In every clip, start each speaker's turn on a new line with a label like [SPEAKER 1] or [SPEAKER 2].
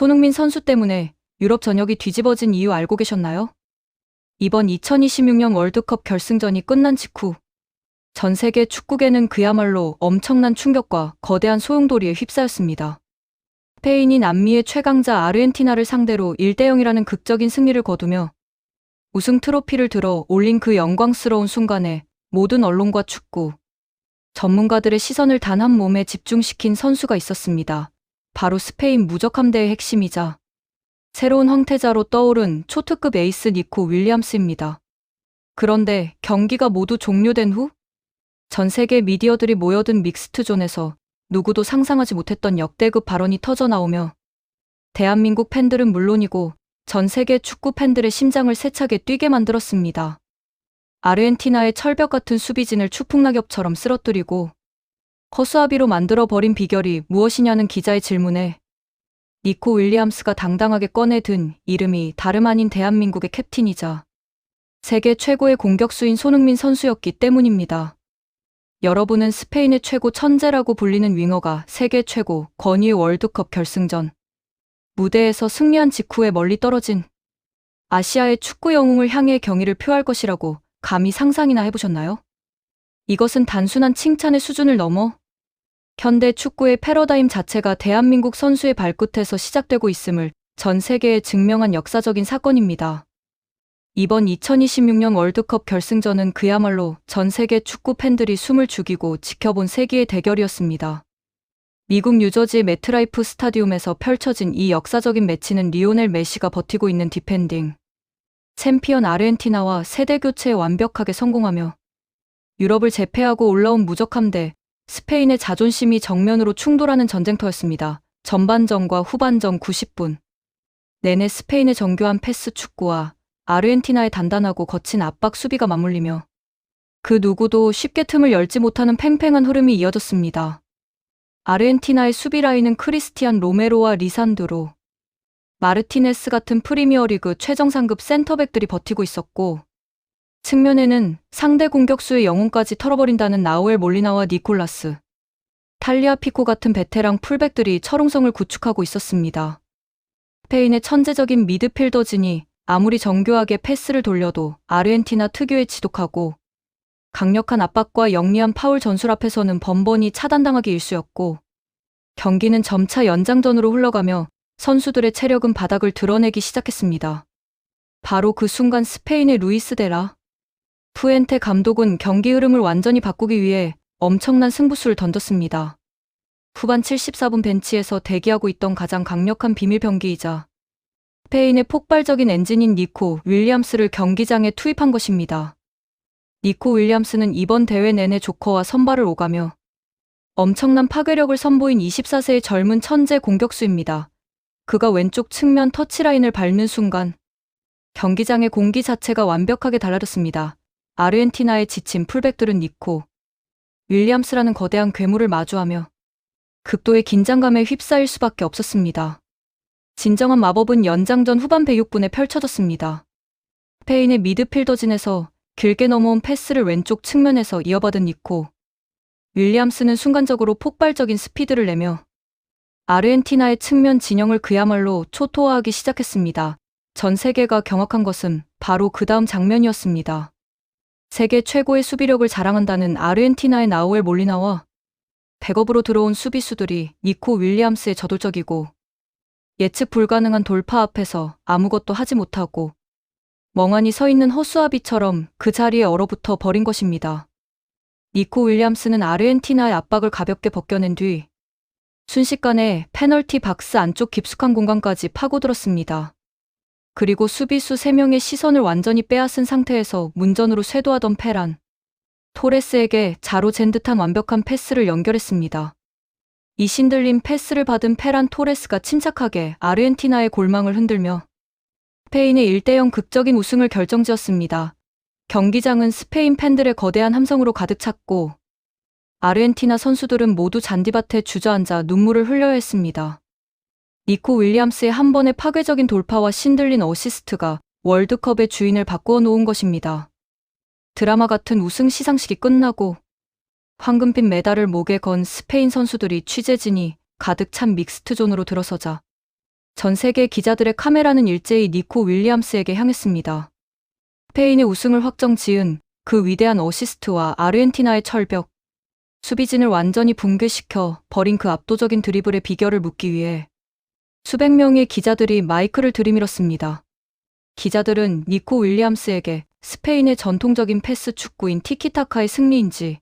[SPEAKER 1] 손흥민 선수 때문에 유럽 전역이 뒤집어진 이유 알고 계셨나요? 이번 2026년 월드컵 결승전이 끝난 직후 전 세계 축구계는 그야말로 엄청난 충격과 거대한 소용돌이에 휩싸였습니다. 스페인이 남미의 최강자 아르헨티나를 상대로 1대0이라는 극적인 승리를 거두며 우승 트로피를 들어 올린 그 영광스러운 순간에 모든 언론과 축구 전문가들의 시선을 단 한 몸에 집중시킨 선수가 있었습니다. 바로 스페인 무적함대의 핵심이자 새로운 황태자로 떠오른 초특급 에이스 니코 윌리엄스입니다. 그런데 경기가 모두 종료된 후 전 세계 미디어들이 모여든 믹스트존에서 누구도 상상하지 못했던 역대급 발언이 터져나오며 대한민국 팬들은 물론이고 전 세계 축구 팬들의 심장을 세차게 뛰게 만들었습니다. 아르헨티나의 철벽 같은 수비진을 추풍낙엽처럼 쓰러뜨리고 허수아비로 만들어버린 비결이 무엇이냐는 기자의 질문에 니코 윌리엄스가 당당하게 꺼내든 이름이 다름 아닌 대한민국의 캡틴이자 세계 최고의 공격수인 손흥민 선수였기 때문입니다. 여러분은 스페인의 최고 천재라고 불리는 윙어가 세계 최고 권위의 월드컵 결승전 무대에서 승리한 직후에 멀리 떨어진 아시아의 축구 영웅을 향해 경의를 표할 것이라고 감히 상상이나 해보셨나요? 이것은 단순한 칭찬의 수준을 넘어 현대 축구의 패러다임 자체가 대한민국 선수의 발끝에서 시작되고 있음을 전 세계에 증명한 역사적인 사건입니다. 이번 2026년 월드컵 결승전은 그야말로 전 세계 축구 팬들이 숨을 죽이고 지켜본 세기의 대결이었습니다. 미국 뉴저지의 매트라이프 스타디움에서 펼쳐진 이 역사적인 매치는 리오넬 메시가 버티고 있는 디펜딩 챔피언 아르헨티나와 세대 교체에 완벽하게 성공하며 유럽을 제패하고 올라온 무적함대 스페인의 자존심이 정면으로 충돌하는 전쟁터였습니다. 전반전과 후반전 90분 내내 스페인의 정교한 패스 축구와 아르헨티나의 단단하고 거친 압박 수비가 맞물리며 그 누구도 쉽게 틈을 열지 못하는 팽팽한 흐름이 이어졌습니다. 아르헨티나의 수비 라인은 크리스티안 로메로와 리산드로, 마르티네스 같은 프리미어리그 최정상급 센터백들이 버티고 있었고 측면에는 상대 공격수의 영혼까지 털어버린다는 나우엘 몰리나와 니콜라스, 탈리아피코 같은 베테랑 풀백들이 철옹성을 구축하고 있었습니다. 스페인의 천재적인 미드필더진이 아무리 정교하게 패스를 돌려도 아르헨티나 특유의 지독하고 강력한 압박과 영리한 파울 전술 앞에서는 번번이 차단당하기 일쑤였고 경기는 점차 연장전으로 흘러가며 선수들의 체력은 바닥을 드러내기 시작했습니다. 바로 그 순간 스페인의 루이스 데라 푸엔테 감독은 경기 흐름을 완전히 바꾸기 위해 엄청난 승부수를 던졌습니다. 후반 74분 벤치에서 대기하고 있던 가장 강력한 비밀병기이자 스페인의 폭발적인 엔진인 니코 윌리엄스를 경기장에 투입한 것입니다. 니코 윌리엄스는 이번 대회 내내 조커와 선발을 오가며 엄청난 파괴력을 선보인 24세의 젊은 천재 공격수입니다. 그가 왼쪽 측면 터치라인을 밟는 순간 경기장의 공기 자체가 완벽하게 달라졌습니다. 아르헨티나의 지친 풀백들은 니코 윌리엄스라는 거대한 괴물을 마주하며 극도의 긴장감에 휩싸일 수밖에 없었습니다. 진정한 마법은 연장전 후반 106분에 펼쳐졌습니다. 스페인의 미드필더진에서 길게 넘어온 패스를 왼쪽 측면에서 이어받은 니코 윌리엄스는 순간적으로 폭발적인 스피드를 내며 아르헨티나의 측면 진영을 그야말로 초토화하기 시작했습니다. 전 세계가 경악한 것은 바로 그 다음 장면이었습니다. 세계 최고의 수비력을 자랑한다는 아르헨티나의 나우엘 몰리나와 백업으로 들어온 수비수들이 니코 윌리엄스의 저돌적이고 예측 불가능한 돌파 앞에서 아무것도 하지 못하고 멍하니 서 있는 허수아비처럼 그 자리에 얼어붙어 버린 것입니다. 니코 윌리엄스는 아르헨티나의 압박을 가볍게 벗겨낸 뒤 순식간에 페널티 박스 안쪽 깊숙한 공간까지 파고들었습니다. 그리고 수비수 3명의 시선을 완전히 빼앗은 상태에서 문전으로 쇄도하던 페란 토레스에게 자로 잰 듯한 완벽한 패스를 연결했습니다. 이 신들린 패스를 받은 페란 토레스가 침착하게 아르헨티나의 골망을 흔들며 스페인의 1대0 극적인 우승을 결정지었습니다. 경기장은 스페인 팬들의 거대한 함성으로 가득 찼고 아르헨티나 선수들은 모두 잔디밭에 주저앉아 눈물을 흘려야 했습니다. 니코 윌리엄스의 한 번의 파괴적인 돌파와 신들린 어시스트가 월드컵의 주인을 바꾸어 놓은 것입니다. 드라마 같은 우승 시상식이 끝나고 황금빛 메달을 목에 건 스페인 선수들이 취재진이 가득 찬 믹스트존으로 들어서자 전 세계 기자들의 카메라는 일제히 니코 윌리엄스에게 향했습니다. 스페인의 우승을 확정 지은 그 위대한 어시스트와 아르헨티나의 철벽, 수비진을 완전히 붕괴시켜 버린 그 압도적인 드리블의 비결을 묻기 위해 수백 명의 기자들이 마이크를 들이밀었습니다. 기자들은 니코 윌리엄스에게 스페인의 전통적인 패스 축구인 티키타카의 승리인지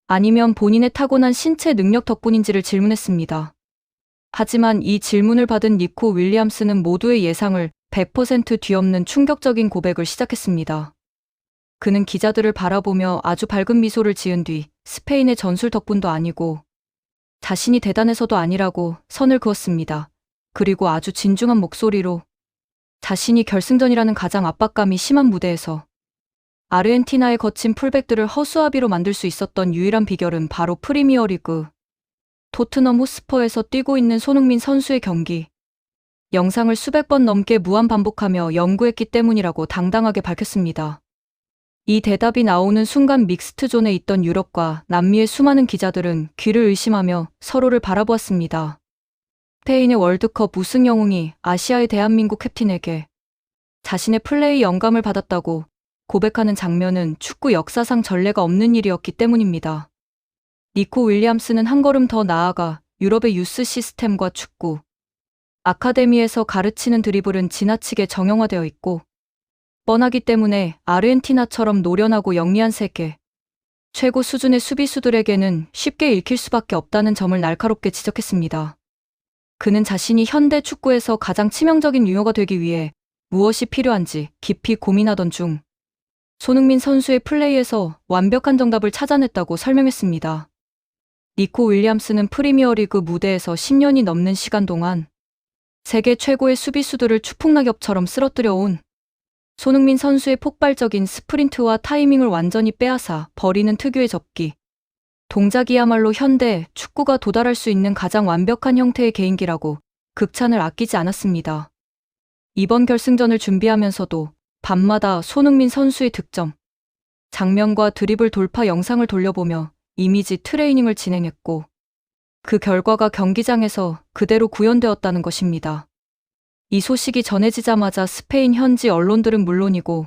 [SPEAKER 1] 아니면 본인의 타고난 신체 능력 덕분인지를 질문했습니다. 하지만 이 질문을 받은 니코 윌리엄스는 모두의 예상을 100% 뒤엎는 충격적인 고백을 시작했습니다. 그는 기자들을 바라보며 아주 밝은 미소를 지은 뒤 스페인의 전술 덕분도 아니고 자신이 대단해서도 아니라고 선을 그었습니다. 그리고 아주 진중한 목소리로 자신이 결승전이라는 가장 압박감이 심한 무대에서 아르헨티나의 거친 풀백들을 허수아비로 만들 수 있었던 유일한 비결은 바로 프리미어리그 토트넘 호스퍼에서 뛰고 있는 손흥민 선수의 경기 영상을 수백 번 넘게 무한 반복하며 연구했기 때문이라고 당당하게 밝혔습니다. 이 대답이 나오는 순간 믹스트존에 있던 유럽과 남미의 수많은 기자들은 귀를 의심하며 서로를 바라보았습니다. 스페인의 월드컵 우승 영웅이 아시아의 대한민국 캡틴에게 자신의 플레이 영감을 받았다고 고백하는 장면은 축구 역사상 전례가 없는 일이었기 때문입니다. 니코 윌리엄스는 한 걸음 더 나아가 유럽의 유스 시스템과 축구, 아카데미에서 가르치는 드리블은 지나치게 정형화되어 있고 뻔하기 때문에 아르헨티나처럼 노련하고 영리한 세계, 최고 수준의 수비수들에게는 쉽게 읽힐 수밖에 없다는 점을 날카롭게 지적했습니다. 그는 자신이 현대 축구에서 가장 치명적인 유효가 되기 위해 무엇이 필요한지 깊이 고민하던 중 손흥민 선수의 플레이에서 완벽한 정답을 찾아냈다고 설명했습니다. 니코 윌리엄스는 프리미어리그 무대에서 10년이 넘는 시간 동안 세계 최고의 수비수들을 추풍낙엽처럼 쓰러뜨려온 손흥민 선수의 폭발적인 스프린트와 타이밍을 완전히 빼앗아 버리는 특유의 접기. 동작이야말로 현대 축구가 도달할 수 있는 가장 완벽한 형태의 개인기라고 극찬을 아끼지 않았습니다. 이번 결승전을 준비하면서도 밤마다 손흥민 선수의 득점, 장면과 드리블 돌파 영상을 돌려보며 이미지 트레이닝을 진행했고 그 결과가 경기장에서 그대로 구현되었다는 것입니다. 이 소식이 전해지자마자 스페인 현지 언론들은 물론이고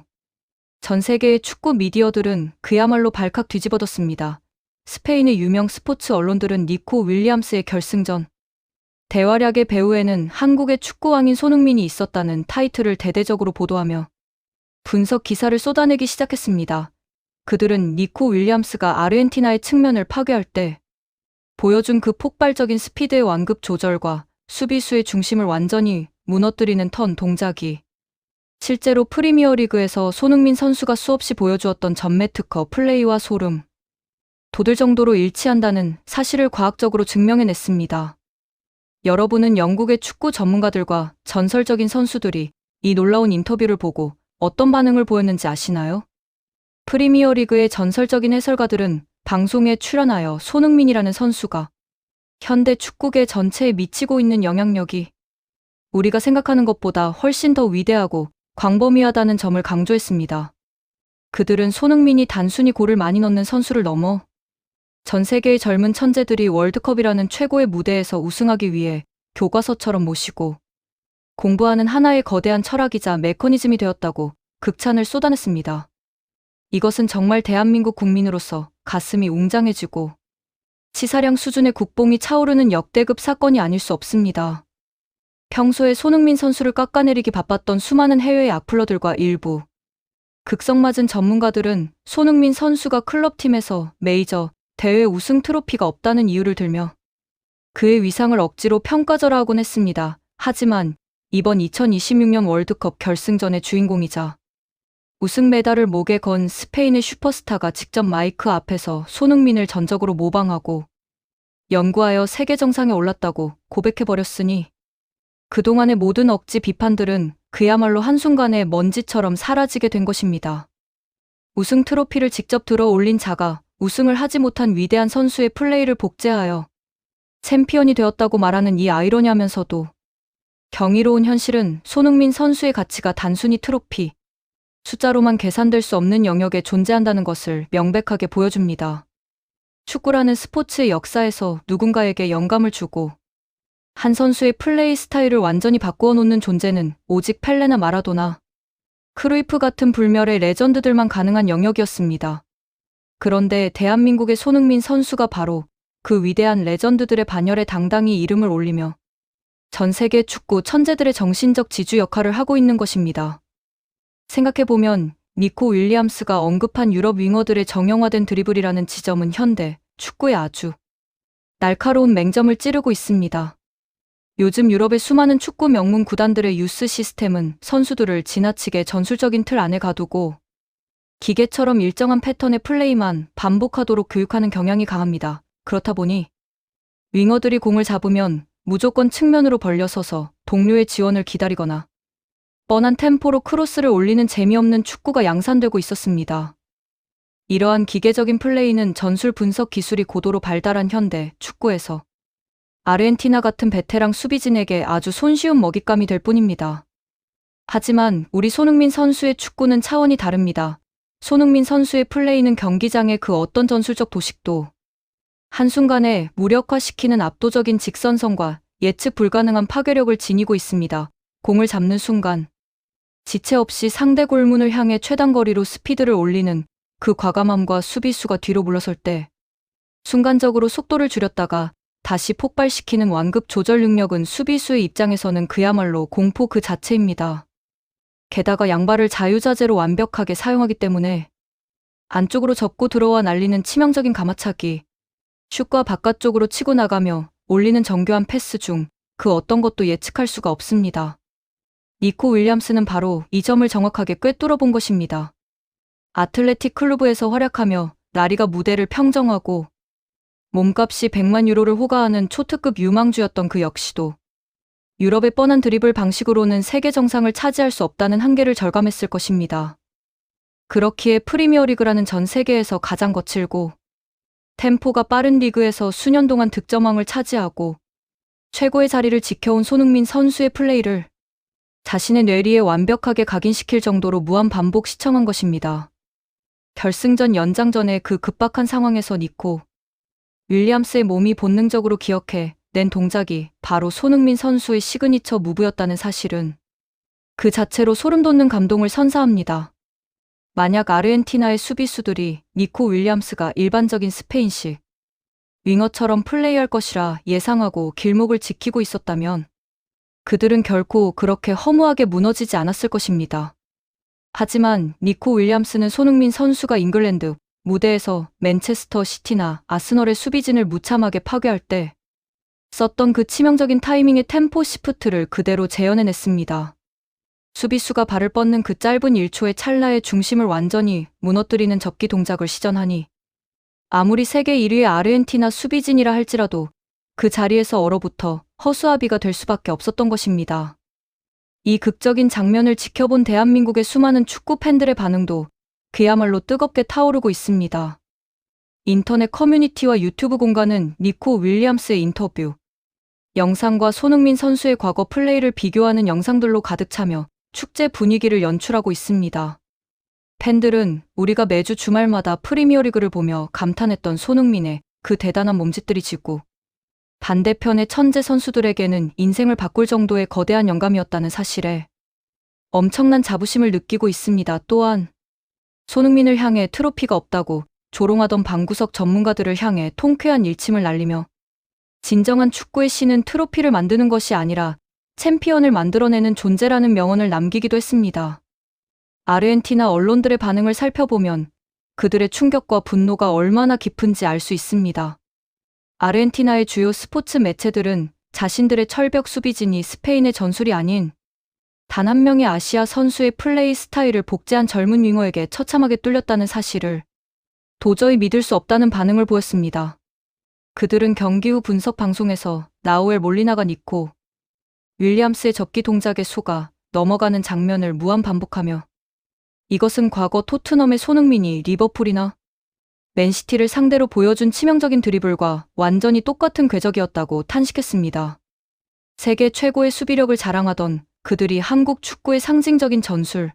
[SPEAKER 1] 전 세계의 축구 미디어들은 그야말로 발칵 뒤집어졌습니다. 스페인의 유명 스포츠 언론들은 니코 윌리엄스의 결승전, 대활약의 배후에는 한국의 축구왕인 손흥민이 있었다는 타이틀을 대대적으로 보도하며 분석 기사를 쏟아내기 시작했습니다. 그들은 니코 윌리엄스가 아르헨티나의 측면을 파괴할 때 보여준 그 폭발적인 스피드의 완급 조절과 수비수의 중심을 완전히 무너뜨리는 턴 동작이 실제로 프리미어리그에서 손흥민 선수가 수없이 보여주었던 전매 특허 플레이와 소름 돋을 정도로 일치한다는 사실을 과학적으로 증명해냈습니다. 여러분은 영국의 축구 전문가들과 전설적인 선수들이 이 놀라운 인터뷰를 보고 어떤 반응을 보였는지 아시나요? 프리미어리그의 전설적인 해설가들은 방송에 출연하여 손흥민이라는 선수가 현대 축구계 전체에 미치고 있는 영향력이 우리가 생각하는 것보다 훨씬 더 위대하고 광범위하다는 점을 강조했습니다. 그들은 손흥민이 단순히 골을 많이 넣는 선수를 넘어 전 세계의 젊은 천재들이 월드컵이라는 최고의 무대에서 우승하기 위해 교과서처럼 모시고 공부하는 하나의 거대한 철학이자 메커니즘이 되었다고 극찬을 쏟아냈습니다. 이것은 정말 대한민국 국민으로서 가슴이 웅장해지고 치사량 수준의 국뽕이 차오르는 역대급 사건이 아닐 수 없습니다. 평소에 손흥민 선수를 깎아내리기 바빴던 수많은 해외의 악플러들과 일부 극성맞은 전문가들은 손흥민 선수가 클럽팀에서 메이저 대회 우승 트로피가 없다는 이유를 들며 그의 위상을 억지로 평가절하하곤 했습니다. 하지만 이번 2026년 월드컵 결승전의 주인공이자 우승 메달을 목에 건 스페인의 슈퍼스타가 직접 마이크 앞에서 손흥민을 전적으로 모방하고 연구하여 세계 정상에 올랐다고 고백해버렸으니 그동안의 모든 억지 비판들은 그야말로 한순간에 먼지처럼 사라지게 된 것입니다. 우승 트로피를 직접 들어 올린 자가 우승을 하지 못한 위대한 선수의 플레이를 복제하여 챔피언이 되었다고 말하는 이 아이러니하면서도 경이로운 현실은 손흥민 선수의 가치가 단순히 트로피, 숫자로만 계산될 수 없는 영역에 존재한다는 것을 명백하게 보여줍니다. 축구라는 스포츠의 역사에서 누군가에게 영감을 주고 한 선수의 플레이 스타일을 완전히 바꾸어 놓는 존재는 오직 펠레나 마라도나, 크루이프 같은 불멸의 레전드들만 가능한 영역이었습니다. 그런데 대한민국의 손흥민 선수가 바로 그 위대한 레전드들의 반열에 당당히 이름을 올리며 전 세계 축구 천재들의 정신적 지주 역할을 하고 있는 것입니다. 생각해보면 니코 윌리엄스가 언급한 유럽 윙어들의 정형화된 드리블이라는 지점은 현대 축구에 아주 날카로운 맹점을 찌르고 있습니다. 요즘 유럽의 수많은 축구 명문 구단들의 유스 시스템은 선수들을 지나치게 전술적인 틀 안에 가두고 기계처럼 일정한 패턴의 플레이만 반복하도록 교육하는 경향이 강합니다. 그렇다 보니 윙어들이 공을 잡으면 무조건 측면으로 벌려서서 동료의 지원을 기다리거나 뻔한 템포로 크로스를 올리는 재미없는 축구가 양산되고 있었습니다. 이러한 기계적인 플레이는 전술 분석 기술이 고도로 발달한 현대 축구에서 아르헨티나 같은 베테랑 수비진에게 아주 손쉬운 먹잇감이 될 뿐입니다. 하지만 우리 손흥민 선수의 축구는 차원이 다릅니다. 손흥민 선수의 플레이는 경기장의 그 어떤 전술적 도식도 한순간에 무력화시키는 압도적인 직선성과 예측 불가능한 파괴력을 지니고 있습니다. 공을 잡는 순간 지체 없이 상대 골문을 향해 최단거리로 스피드를 올리는 그 과감함과 수비수가 뒤로 물러설 때 순간적으로 속도를 줄였다가 다시 폭발시키는 완급 조절 능력은 수비수의 입장에서는 그야말로 공포 그 자체입니다. 게다가 양발을 자유자재로 완벽하게 사용하기 때문에 안쪽으로 접고 들어와 날리는 치명적인 가마차기, 슛과 바깥쪽으로 치고 나가며 올리는 정교한 패스 중 그 어떤 것도 예측할 수가 없습니다. 니코 윌리엄스는 바로 이 점을 정확하게 꿰뚫어 본 것입니다. 아틀레틱 클루브에서 활약하며 라리가 무대를 평정하고 몸값이 100만 유로를 호가하는 초특급 유망주였던 그 역시도 유럽의 뻔한 드리블 방식으로는 세계 정상을 차지할 수 없다는 한계를 절감했을 것입니다. 그렇기에 프리미어리그라는 전 세계에서 가장 거칠고 템포가 빠른 리그에서 수년 동안 득점왕을 차지하고 최고의 자리를 지켜온 손흥민 선수의 플레이를 자신의 뇌리에 완벽하게 각인시킬 정도로 무한 반복 시청한 것입니다. 결승전 연장전의 그 급박한 상황에서 니코 윌리엄스의 몸이 본능적으로 기억해 낸 동작이 바로 손흥민 선수의 시그니처 무브였다는 사실은 그 자체로 소름 돋는 감동을 선사합니다. 만약 아르헨티나의 수비수들이 니코 윌리엄스가 일반적인 스페인식 윙어처럼 플레이할 것이라 예상하고 길목을 지키고 있었다면 그들은 결코 그렇게 허무하게 무너지지 않았을 것입니다. 하지만 니코 윌리엄스는 손흥민 선수가 잉글랜드 무대에서 맨체스터 시티나 아스널의 수비진을 무참하게 파괴할 때 썼던 그 치명적인 타이밍의 템포 시프트를 그대로 재현해냈습니다. 수비수가 발을 뻗는 그 짧은 1초의 찰나의 중심을 완전히 무너뜨리는 접기 동작을 시전하니 아무리 세계 1위의 아르헨티나 수비진이라 할지라도 그 자리에서 얼어붙어 허수아비가 될 수밖에 없었던 것입니다. 이 극적인 장면을 지켜본 대한민국의 수많은 축구 팬들의 반응도 그야말로 뜨겁게 타오르고 있습니다. 인터넷 커뮤니티와 유튜브 공간은 니코 윌리엄스의 인터뷰, 영상과 손흥민 선수의 과거 플레이를 비교하는 영상들로 가득 차며 축제 분위기를 연출하고 있습니다. 팬들은 우리가 매주 주말마다 프리미어리그를 보며 감탄했던 손흥민의 그 대단한 몸짓들이 지고 반대편의 천재 선수들에게는 인생을 바꿀 정도의 거대한 영감이었다는 사실에 엄청난 자부심을 느끼고 있습니다. 또한 손흥민을 향해 트로피가 없다고 조롱하던 방구석 전문가들을 향해 통쾌한 일침을 날리며 진정한 축구의 신은 트로피를 만드는 것이 아니라 챔피언을 만들어내는 존재라는 명언을 남기기도 했습니다. 아르헨티나 언론들의 반응을 살펴보면 그들의 충격과 분노가 얼마나 깊은지 알 수 있습니다. 아르헨티나의 주요 스포츠 매체들은 자신들의 철벽 수비진이 스페인의 전술이 아닌 단 한 명의 아시아 선수의 플레이 스타일을 복제한 젊은 윙어에게 처참하게 뚫렸다는 사실을 도저히 믿을 수 없다는 반응을 보였습니다. 그들은 경기 후 분석 방송에서 나우엘 몰리나가 니코 윌리엄스의 접기 동작에 속아 넘어가는 장면을 무한 반복하며 이것은 과거 토트넘의 손흥민이 리버풀이나 맨시티를 상대로 보여준 치명적인 드리블과 완전히 똑같은 궤적이었다고 탄식했습니다. 세계 최고의 수비력을 자랑하던 그들이 한국 축구의 상징적인 전술,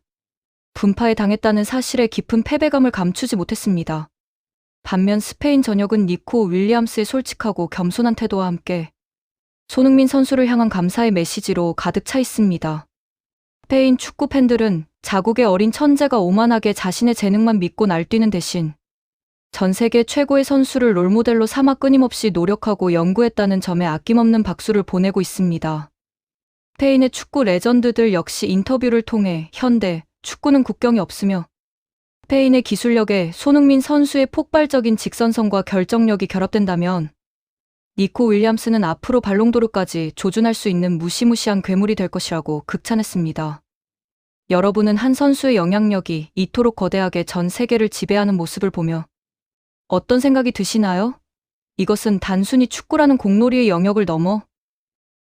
[SPEAKER 1] 분파에 당했다는 사실의 깊은 패배감을 감추지 못했습니다. 반면 스페인 전역은 니코 윌리엄스의 솔직하고 겸손한 태도와 함께 손흥민 선수를 향한 감사의 메시지로 가득 차 있습니다. 스페인 축구 팬들은 자국의 어린 천재가 오만하게 자신의 재능만 믿고 날뛰는 대신 전 세계 최고의 선수를 롤모델로 삼아 끊임없이 노력하고 연구했다는 점에 아낌없는 박수를 보내고 있습니다. 스페인의 축구 레전드들 역시 인터뷰를 통해 현대 축구는 국경이 없으며 스페인의 기술력에 손흥민 선수의 폭발적인 직선성과 결정력이 결합된다면 니코 윌리엄스는 앞으로 발롱도르까지 조준할 수 있는 무시무시한 괴물이 될 것이라고 극찬했습니다. 여러분은 한 선수의 영향력이 이토록 거대하게 전 세계를 지배하는 모습을 보며 어떤 생각이 드시나요? 이것은 단순히 축구라는 공놀이의 영역을 넘어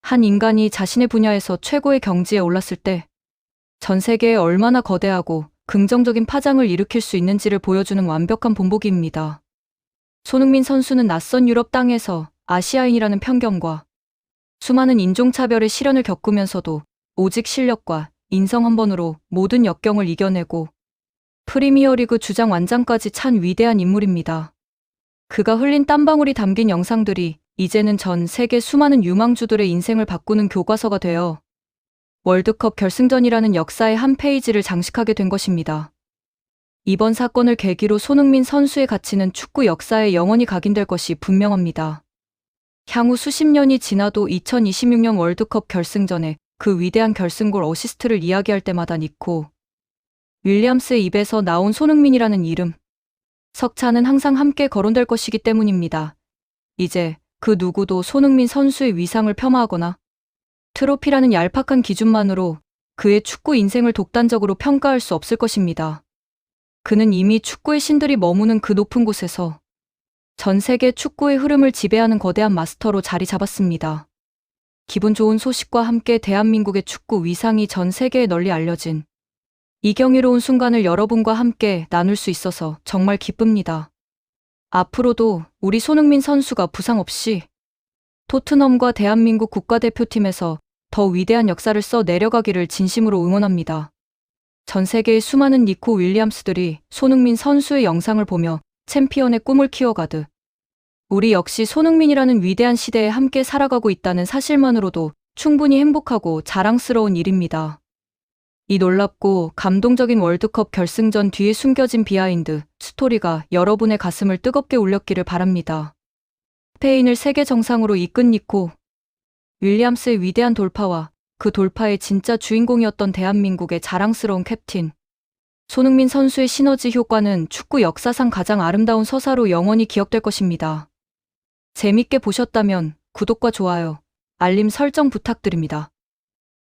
[SPEAKER 1] 한 인간이 자신의 분야에서 최고의 경지에 올랐을 때 전 세계에 얼마나 거대하고 긍정적인 파장을 일으킬 수 있는지를 보여주는 완벽한 본보기입니다. 손흥민 선수는 낯선 유럽 땅에서 아시아인이라는 편견과 수많은 인종차별의 시련을 겪으면서도 오직 실력과 인성 한 번으로 모든 역경을 이겨내고 프리미어리그 주장 완장까지 찬 위대한 인물입니다. 그가 흘린 땀방울이 담긴 영상들이 이제는 전 세계 수많은 유망주들의 인생을 바꾸는 교과서가 되어 월드컵 결승전이라는 역사의 한 페이지를 장식하게 된 것입니다. 이번 사건을 계기로 손흥민 선수의 가치는 축구 역사에 영원히 각인될 것이 분명합니다. 향후 수십 년이 지나도 2026년 월드컵 결승전에 그 위대한 결승골 어시스트를 이야기할 때마다 니코 윌리엄스의 입에서 나온 손흥민이라는 이름, 석자는 항상 함께 거론될 것이기 때문입니다. 이제 그 누구도 손흥민 선수의 위상을 폄하하거나 트로피라는 얄팍한 기준만으로 그의 축구 인생을 독단적으로 평가할 수 없을 것입니다. 그는 이미 축구의 신들이 머무는 그 높은 곳에서 전 세계 축구의 흐름을 지배하는 거대한 마스터로 자리 잡았습니다. 기분 좋은 소식과 함께 대한민국의 축구 위상이 전 세계에 널리 알려진 이 경이로운 순간을 여러분과 함께 나눌 수 있어서 정말 기쁩니다. 앞으로도 우리 손흥민 선수가 부상 없이 토트넘과 대한민국 국가대표팀에서 더 위대한 역사를 써 내려가기를 진심으로 응원합니다. 전 세계의 수많은 니코 윌리엄스들이 손흥민 선수의 영상을 보며 챔피언의 꿈을 키워가듯 우리 역시 손흥민이라는 위대한 시대에 함께 살아가고 있다는 사실만으로도 충분히 행복하고 자랑스러운 일입니다. 이 놀랍고 감동적인 월드컵 결승전 뒤에 숨겨진 비하인드 스토리가 여러분의 가슴을 뜨겁게 울렸기를 바랍니다. 스페인을 세계 정상으로 이끈 니코 윌리엄스의 위대한 돌파와 그 돌파의 진짜 주인공이었던 대한민국의 자랑스러운 캡틴 손흥민 선수의 시너지 효과는 축구 역사상 가장 아름다운 서사로 영원히 기억될 것입니다. 재밌게 보셨다면 구독과 좋아요, 알림 설정 부탁드립니다.